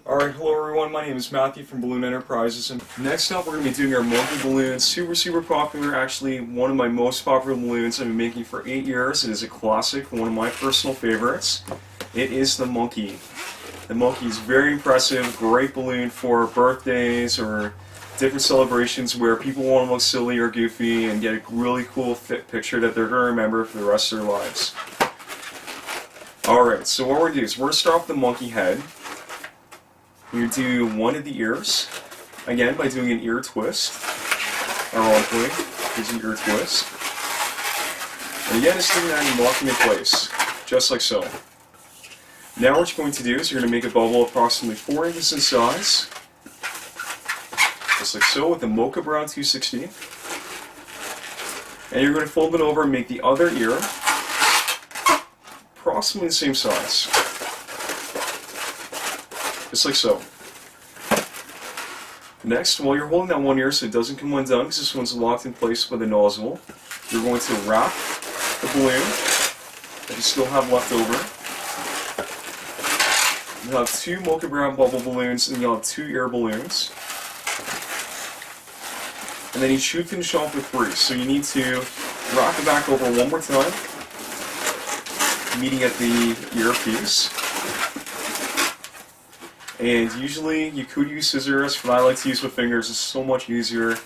Alright, hello everyone, my name is Matthew from Balloon Enterprises, and next up we're going to be doing our monkey balloon. Super popular, actually one of my most popular balloons I've been making for 8 years. It is a classic, one of my personal favorites. It is the monkey. The monkey is very impressive, great balloon for birthdays or different celebrations where people want to look silly or goofy and get a really cool fit picture that they're going to remember for the rest of their lives. Alright, so what we're going to do is we're going to start off with the monkey head. You do one of the ears, again by doing an ear twist, ironically, there's an ear twist. And again, it's doing that and locking in place, just like so. Now what you're going to do is you're going to make a bubble approximately 4 inches in size, just like so, with a Mocha Brown 260. And you're going to fold it over and make the other ear approximately the same size. Just like so. Next, while you're holding that one ear so it doesn't come undone, because this one's locked in place with a nozzle, you're going to wrap the balloon that you still have left over. You'll have 2 Mocha Brown bubble balloons, and you'll have 2 air balloons. And then you should finish off with 3. So you need to wrap it back over one more time, meeting at the ear piece. And usually you could use scissors, but I like to use my fingers. It's so much easier. And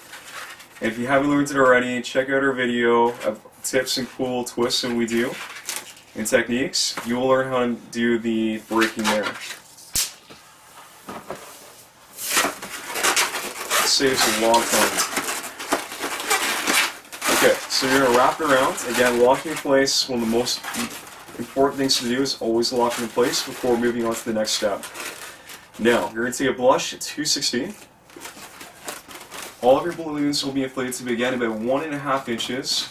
if you haven't learned it already, check out our video of tips and cool twists that we do and techniques. You will learn how to do the breaking there. It saves a long time. Okay, so you're going to wrap it around. Again, locking in place. One of the most important things to do is always lock it in place before moving on to the next step. Now, you're going to take a blush at 260. All of your balloons will be inflated to begin about 1.5 inches.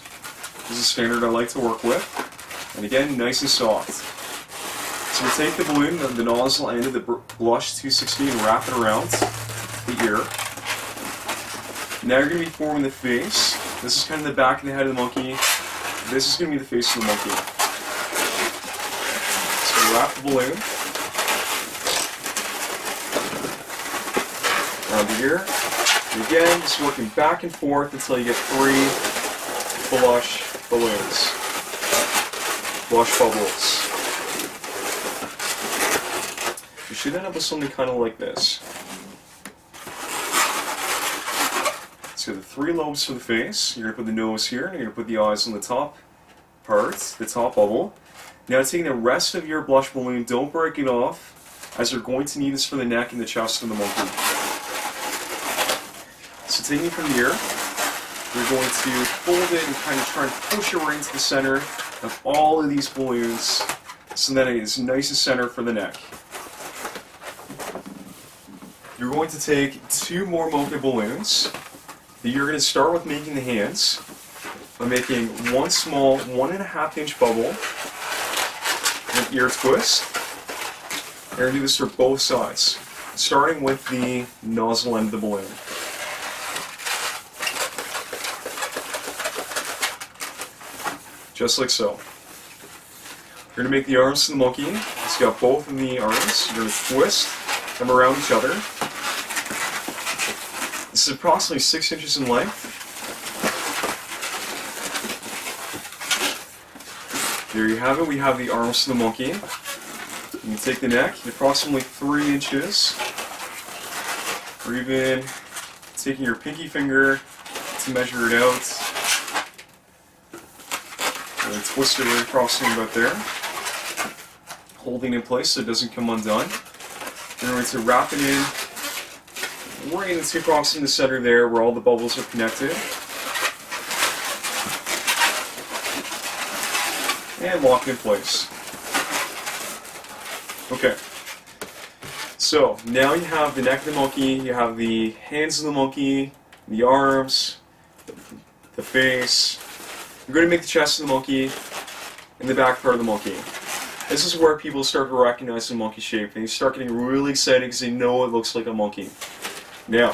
This is a standard I like to work with. And again, nice and soft. So we take the balloon, the nozzle end of the blush 260, and wrap it around the ear. Now you're going to be forming the face. This is kind of the back of the head of the monkey. This is going to be the face of the monkey. So wrap the balloon around the ear. And again, just working back and forth until you get 3 blush balloons. Blush bubbles. You should end up with something kind of like this. So the 3 lobes for the face. You're going to put the nose here, and you're going to put the eyes on the top part, the top bubble. Now taking the rest of your blush balloon, don't break it off, as you're going to need this for the neck and the chest of the monkey. So taking it from the ear, you're going to fold it and kind of try and push it right into the center of all of these balloons so that it is nice and center for the neck. You're going to take 2 more Mocha balloons. You're going to start with making the hands by making one small 1.5 inch bubble, an ear twist. You're going to do this for both sides, starting with the nozzle end of the balloon. Just like so. You're going to make the arms to the monkey. It's got both of the arms. You're going to twist them around each other. This is approximately 6 inches in length. There you have it. We have the arms to the monkey. You can take the neck, approximately 3 inches. Or even taking your pinky finger to measure it out. And twist it right approximately about there. Holding in place so it doesn't come undone. You're going to wrap it in right into approximately the center there where all the bubbles are connected. And lock it in place. Okay. So, now you have the neck of the monkey, you have the hands of the monkey, the arms, the face. You're going to make the chest of the monkey and the back part of the monkey. This is where people start to recognize the monkey shape. They start getting really excited because they know it looks like a monkey. Now,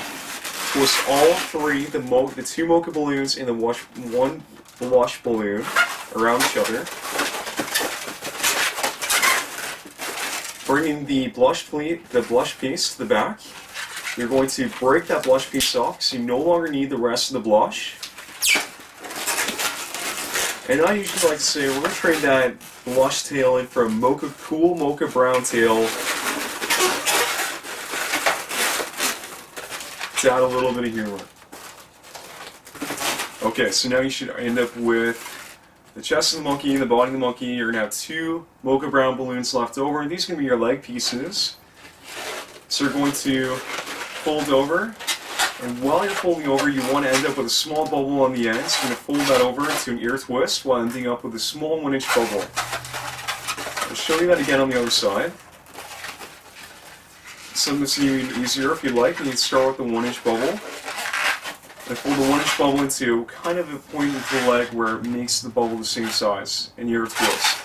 twist all 3, the 2 Mocha balloons and the one blush balloon around each other. bringing the blush piece to the back. You're going to break that blush piece off so you no longer need the rest of the blush. And I usually like to say we're going to trade that blush tail in for a cool mocha brown tail to add a little bit of humor. Okay, so now you should end up with the chest of the monkey and the body of the monkey. You're going to have 2 mocha brown balloons left over, and these are going to be your leg pieces. So you're going to fold over, and while you're folding over, you want to end up with a small bubble on the end. So you're going to fold that over into an ear twist while ending up with a small 1-inch bubble. I'll show you that again on the other side. Some of this is even easier if you like. You can start with the 1-inch bubble. And fold the 1-inch bubble into kind of a point of the leg where it makes the bubble the same size, and ear twist.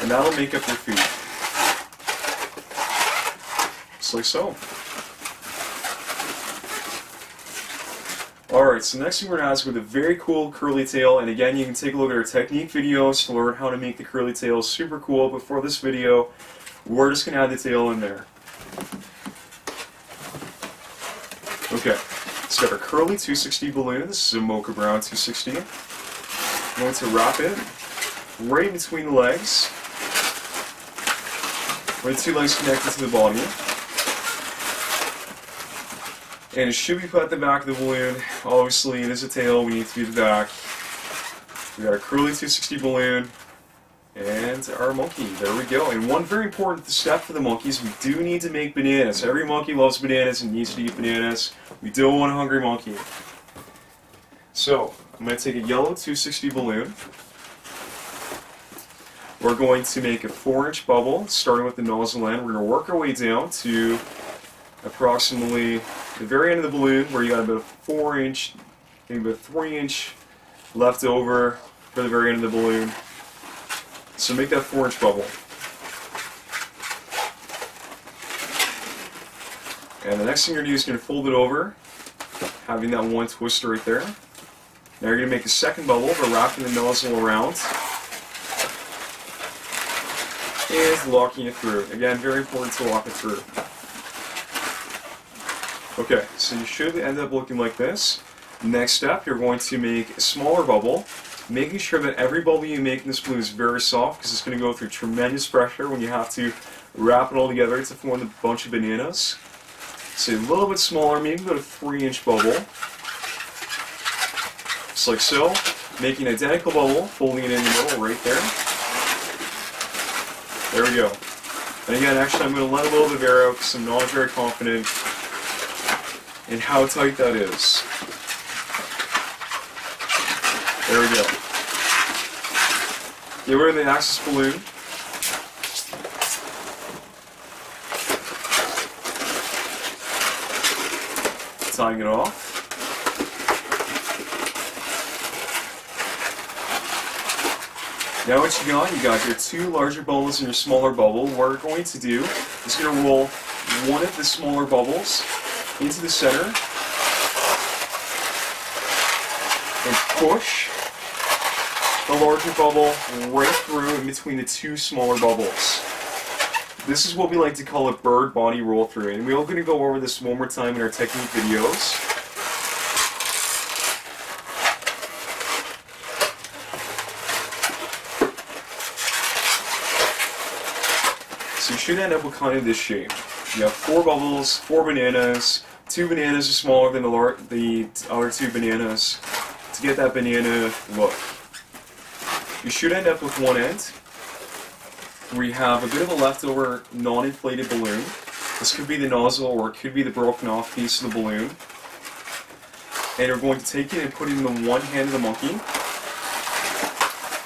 And that'll make up your feet. Just like so. Alright, so next thing we're going to ask with a very cool curly tail, and again you can take a look at our technique videos to learn how to make the curly tail super cool, but for this video, we're just going to add the tail in there. Okay, so got our curly 260 balloon. This is a mocha brown 260. I'm going to wrap it right in between the legs, where the 2 legs connected to the body. And it should be put at the back of the balloon. Obviously, it is a tail, we need to be the back. We got our curly 260 balloon, and our monkey. There we go. And one very important step for the monkeys, we do need to make bananas. Every monkey loves bananas and needs to eat bananas. We don't want a hungry monkey. So, I'm going to take a yellow 260 balloon. We're going to make a 4-inch bubble, starting with the nozzle end. We're going to work our way down to approximately the very end of the balloon, where you got about 4-inch, maybe about 3-inch left over for the very end of the balloon. So make that 4-inch bubble. And the next thing you're going to do is going to fold it over, having that one twist right there. Now you're going to make a second bubble by wrapping the nozzle around and locking it through. Again, very important to lock it through. Okay, so you should end up looking like this. Next step, you're going to make a smaller bubble, making sure that every bubble you make in this balloon is very soft, because it's going to go through tremendous pressure when you have to wrap it all together to form a bunch of bananas. So a little bit smaller, maybe about a 3-inch bubble. Just like so. Making an identical bubble, folding it in the middle right there. There we go. And again, actually I'm going to let a little bit of air out because I'm not very confident in how tight that is. There we go. Get rid of the axis balloon. Tying it off. Now what you got your 2 larger bubbles and your smaller bubble. What we're going to do is going to roll one of the smaller bubbles into the center and push the larger bubble right through in between the 2 smaller bubbles. This is what we like to call a bird body roll through, and we're going to go over this one more time in our technique videos. So you should end up with kind of this shape. You have 4 bubbles, 4 bananas. 2 bananas are smaller than the other 2 bananas to get that banana look. You should end up with one end where you have a bit of a leftover non-inflated balloon. This could be the nozzle or it could be the broken off piece of the balloon. And you're going to take it and put it in the one hand of the monkey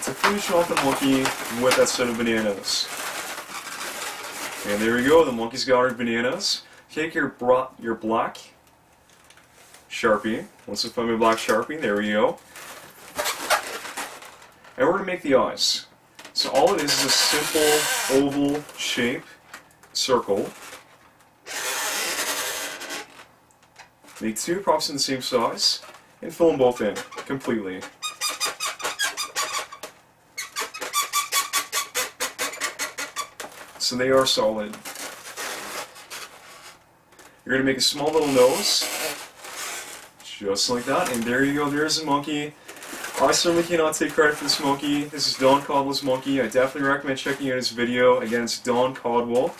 to finish off the monkey with that set of bananas. And there we go, the monkey's got her bananas. Take your black Sharpie. Once I find my black Sharpie, there we go. And we're going to make the eyes. So all it is a simple oval shape circle. Make 2 approximately the same size and fill them both in completely. So so they are solid. You're going to make a small little nose, just like that, and there you go, there's the monkey. I certainly cannot take credit for this monkey. This is Don Caldwell's monkey. I definitely recommend checking out his video. Again, it's Don Caldwell.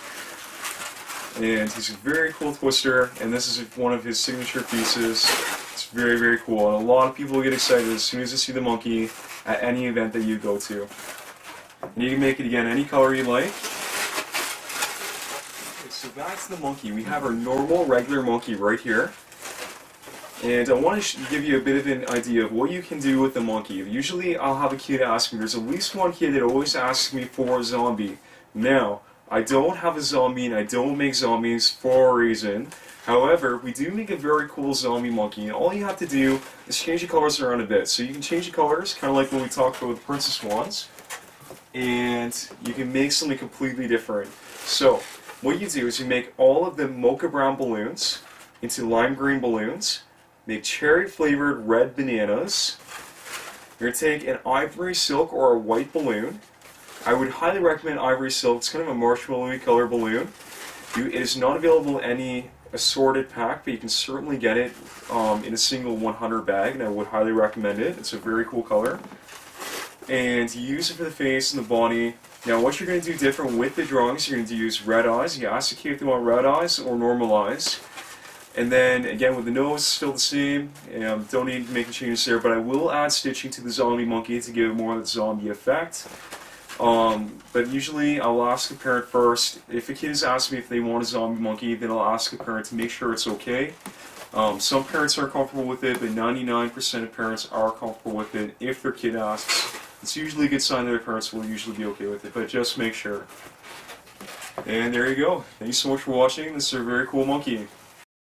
And he's a very cool twister, and this is one of his signature pieces. It's very, very cool, and a lot of people get excited as soon as they see the monkey at any event that you go to. And you can make it, again, any color you like. Okay, so back to the monkey. We have our normal, regular monkey right here. And I want to give you a bit of an idea of what you can do with the monkey. Usually I'll have a kid ask me, there's at least one kid that always asks me for a zombie. Now, I don't have a zombie and I don't make zombies for a reason. However, we do make a very cool zombie monkey, and all you have to do is change the colors around a bit. So you can change the colors, kind of like when we talked about with Princess Wands, and you can make something completely different. So, what you do is you make all of the mocha brown balloons into lime green balloons. Make cherry flavored red bananas. You're going to take an ivory silk or a white balloon. I would highly recommend ivory silk. It's kind of a marshmallowy color balloon. It is not available in any assorted pack, but you can certainly get it in a single 100 bag, and I would highly recommend it. It's a very cool color. And you use it for the face and the body. Now what you're going to do different with the drawings, you're going to use red eyes. You ask the kid if they want red eyes or normal eyes. And then, again, with the nose, still the same. Don't need to make any changes there, but I will add stitching to the zombie monkey to give more of the zombie effect. But usually, I'll ask the parent first. If a kid has asked me if they want a zombie monkey, then I'll ask the parent to make sure it's okay. Some parents aren't comfortable with it, but 99% of parents are comfortable with it if their kid asks. It's usually a good sign that their parents will usually be okay with it, but just make sure. And there you go. Thank you so much for watching. This is a very cool monkey.